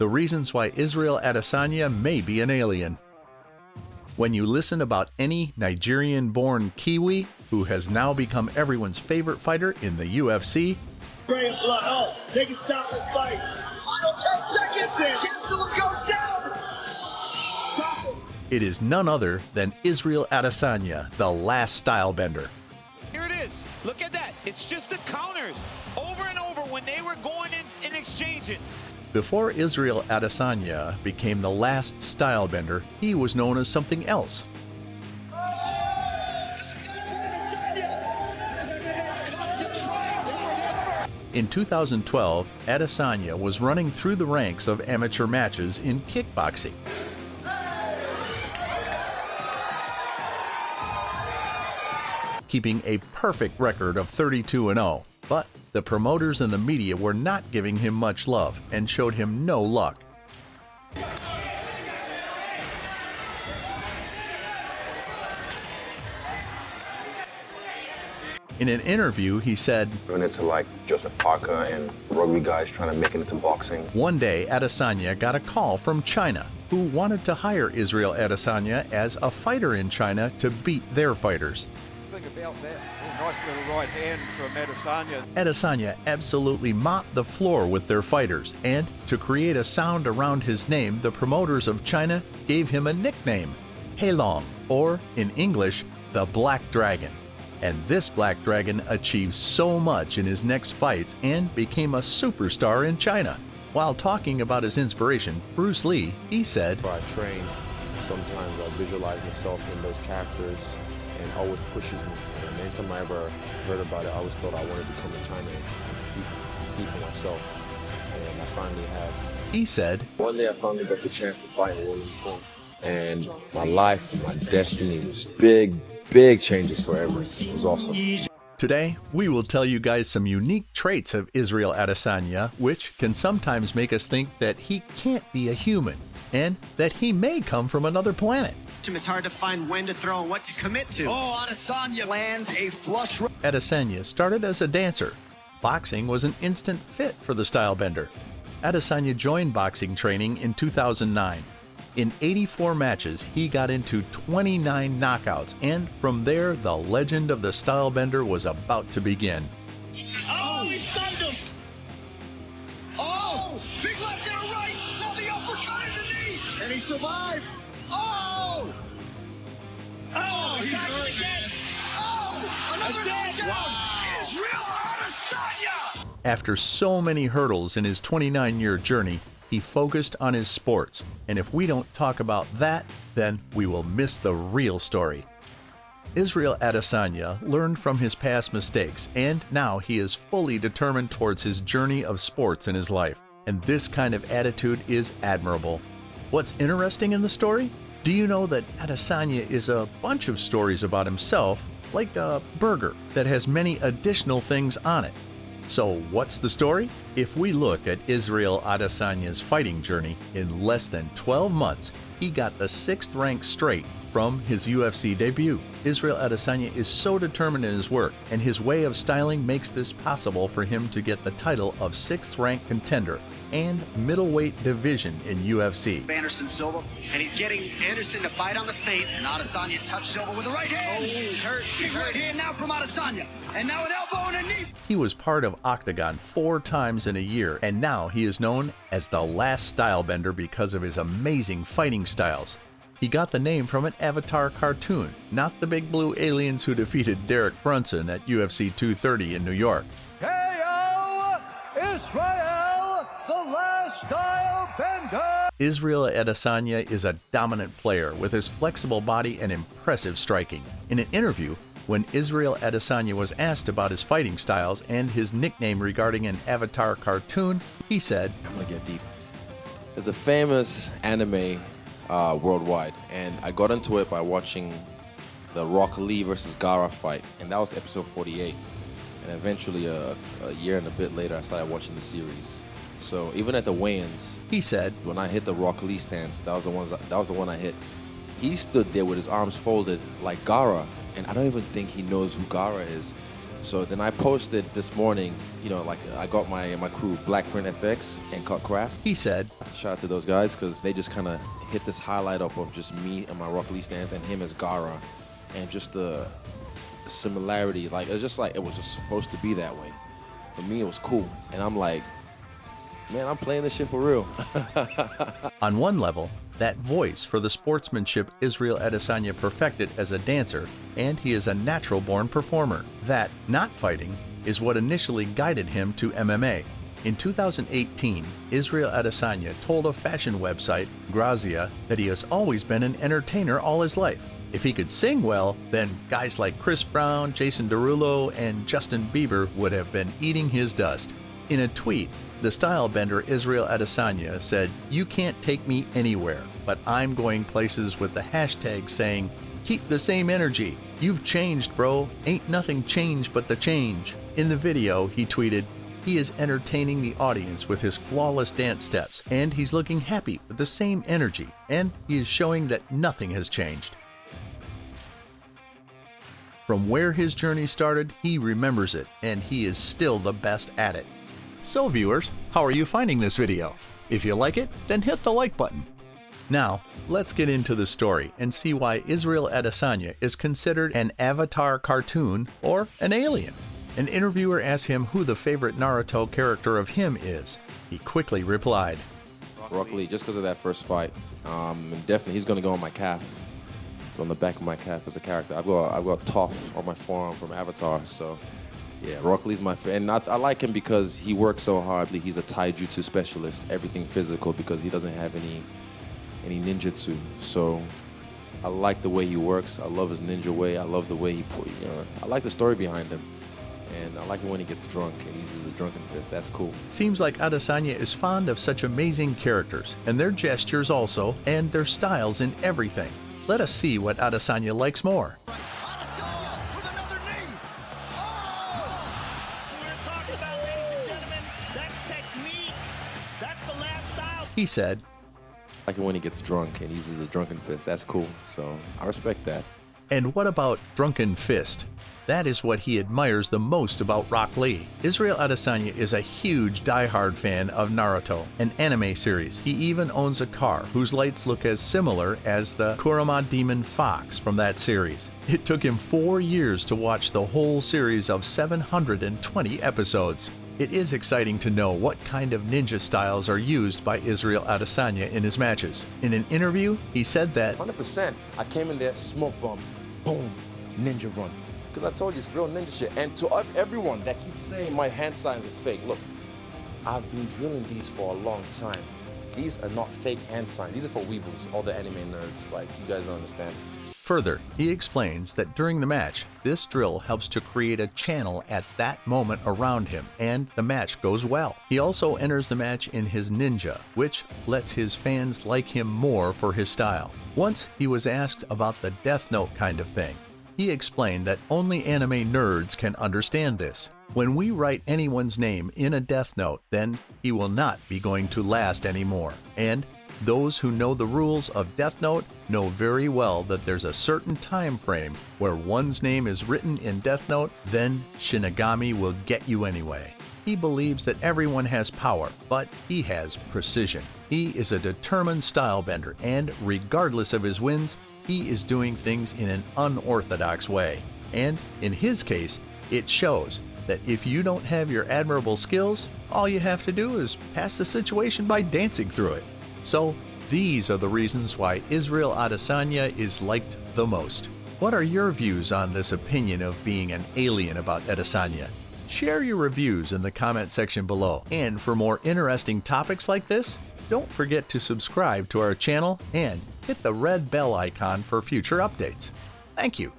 the reasons why Israel Adesanya may be an alien. When you listen about any Nigerian-born Kiwi who has now become everyone's favorite fighter in the UFC, they can stop this fight. Final 10 seconds in. Gastelum goes down. Stop it. It is none other than Israel Adesanya, the last stylebender. Here it is. Look at that. It's just the counters over and over when they were going in and exchanging. Before Israel Adesanya became the last stylebender, he was known as something else. In 2012, Adesanya was running through the ranks of amateur matches in kickboxing. Keeping a perfect record of 32-0, but the promoters and the media were not giving him much love and showed him no luck. In an interview, he said, "Doing it to like Joseph Parker and rugby guys trying to make it into boxing." One day, Adesanya got a call from China, who wanted to hire Israel Adesanya as a fighter in China to beat their fighters. About that. Oh, nice little right hand from Andersan. Adesanya absolutely mopped the floor with their fighters, and to create a sound around his name, the promoters of China gave him a nickname, Heilong, or in English, the Black Dragon. And this Black Dragon achieved so much in his next fights and became a superstar in China. While talking about his inspiration, Bruce Lee, he said, I train, sometimes I visualize myself in those characters, and always pushes me. And anytime I ever heard about it, I always thought I wanted to come to China and see for myself. And I finally have. He said, One day I finally got the chance to fight in World War. And my life, my destiny was big changes forever. It was awesome. Today, we will tell you guys some unique traits of Israel Adesanya, which can sometimes make us think that he can't be a human, and that he may come from another planet. It's hard to find when to throw and what to commit to. Oh, Adesanya lands a flush. Adesanya started as a dancer. Boxing was an instant fit for the stylebender. Adesanya joined boxing training in 2009. In 84 matches, he got into 29 knockouts, and from there, the legend of the stylebender was about to begin. Oh, he stunned him. Oh, big left and a right. Now the uppercut in the knee. And he survived. Oh! Oh, he's hurt again. Oh, another knockdown. Wow. Israel Adesanya. After so many hurdles in his 29-year journey, he focused on his sports, and if we don't talk about that, then we will miss the real story. Israel Adesanya learned from his past mistakes, and now he is fully determined towards his journey of sports in his life, and this kind of attitude is admirable. What's interesting in the story? Do you know that Adesanya is a bunch of stories about himself, like a burger that has many additional things on it? So what's the story? If we look at Israel Adesanya's fighting journey, in less than 12 months, he got the 6th rank straight from his UFC debut. Israel Adesanya is so determined in his work, and his way of styling makes this possible for him to get the title of 6th rank contender and middleweight division in UFC. Andersan Silva, and he's getting Anderson to bite on the feint, and Adesanya touched Silva with the right hand. Oh, he's hurt. Big right hand now from Adesanya, and now an elbow and a knee. He was part of Octagon 4 times in a year, and now he is known as the last stylebender because of his amazing fighting styles. He got the name from an Avatar cartoon, not the big blue aliens who defeated Derek Brunson at UFC 230 in New York. KO Israel, the last stylebender. Israel Adesanya is a dominant player with his flexible body and impressive striking. In an interview, when Israel Adesanya was asked about his fighting styles and his nickname regarding an Avatar cartoon, he said, I'm gonna get deep. There's a famous anime worldwide, and I got into it by watching the Rock Lee versus Gara fight, and that was episode 48. And eventually, a year and a bit later, I started watching the series. So even at the weigh-ins, he said, when I hit the Rock Lee stance, that was the one I hit. He stood there with his arms folded like Gara, and I don't even think he knows who Gara is. So then I posted this morning, you know, like I got my crew, Blackprint FX and Cut Craft. He said, Shout out to those guys because they just kind of hit this highlight up of just me and my Rock Lee stance and him as Gara, and just the similarity. Like it was just like it was just supposed to be that way. For me, it was cool, and I'm like, man, I'm playing this shit for real. on one level, that voice for the sportsmanship Israel Adesanya perfected as a dancer, and he is a natural-born performer. That, not fighting, is what initially guided him to MMA. In 2018, Israel Adesanya told a fashion website, Grazia, that he has always been an entertainer all his life. If he could sing well, then guys like Chris Brown, Jason Derulo, and Justin Bieber would have been eating his dust. In a tweet, the style bender Israel Adesanya said, "You can't take me anywhere, but I'm going places," with the hashtag saying, "Keep the same energy. You've changed, bro. Ain't nothing changed but the change." In the video, he tweeted, "He is entertaining the audience with his flawless dance steps, and he's looking happy with the same energy, and he is showing that nothing has changed." From where his journey started, he remembers it, and he is still the best at it. So viewers, how are you finding this video? If you like it, then hit the like button. Now, let's get into the story and see why Israel Adesanya is considered an avatar cartoon or an alien. An interviewer asked him who the favorite Naruto character of him is. He quickly replied, Rock Lee, just because of that first fight. And definitely he's going to go on my calf, on the back of my calf as a character. I've got Toph on my forearm from Avatar, so yeah, Rock Lee's my favorite. And I like him because he works so hard. He's a taijutsu specialist, everything physical, because he doesn't have any ninjutsu. So I like the way he works. I love his ninja way. I love the way he I like the story behind him. And I like it when he gets drunk and uses the drunken fist. That's cool. Seems like Adesanya is fond of such amazing characters, and their gestures also, and their styles in everything. Let us see what Adesanya likes more. Adesanya with another knee. Oh! We're talking about, ladies and gentlemen, that's technique. That's the last style. He said, I like it when he gets drunk and uses the drunken fist. That's cool. So I respect that. and what about drunken fist? That is what he admires the most about Rock Lee. Israel Adesanya is a huge die-hard fan of Naruto, an anime series. He even owns a car whose lights look as similar as the Kurama Demon Fox from that series. It took him 4 years to watch the whole series of 720 episodes. It is exciting to know what kind of ninja styles are used by Israel Adesanya in his matches. In an interview, he said that 100%. I came in there, smoke bomb, boom, ninja run. Because I told you it's real ninja shit. And to everyone that keeps saying my hand signs are fake, look, I've been drilling these for a long time. These are not fake hand signs. These are for weebles, all the anime nerds. Like, you guys don't understand. Further, he explains that during the match, this drill helps to create a channel at that moment around him, and the match goes well. He also enters the match in his ninja, which lets his fans like him more for his style. Once he was asked about the Death Note kind of thing. He explained that only anime nerds can understand this. When we write anyone's name in a Death Note, then he will not be going to last anymore. And those who know the rules of Death Note know very well that there's a certain time frame where one's name is written in Death Note, then Shinigami will get you anyway. He believes that everyone has power, but he has precision. He is a determined style bender, and regardless of his wins, he is doing things in an unorthodox way. And in his case, it shows that if you don't have your admirable skills, all you have to do is pass the situation by dancing through it. So these are the reasons why Israel Adesanya is liked the most. What are your views on this opinion of being an alien about Adesanya? Share your reviews in the comment section below. And for more interesting topics like this, don't forget to subscribe to our channel and hit the red bell icon for future updates. Thank you.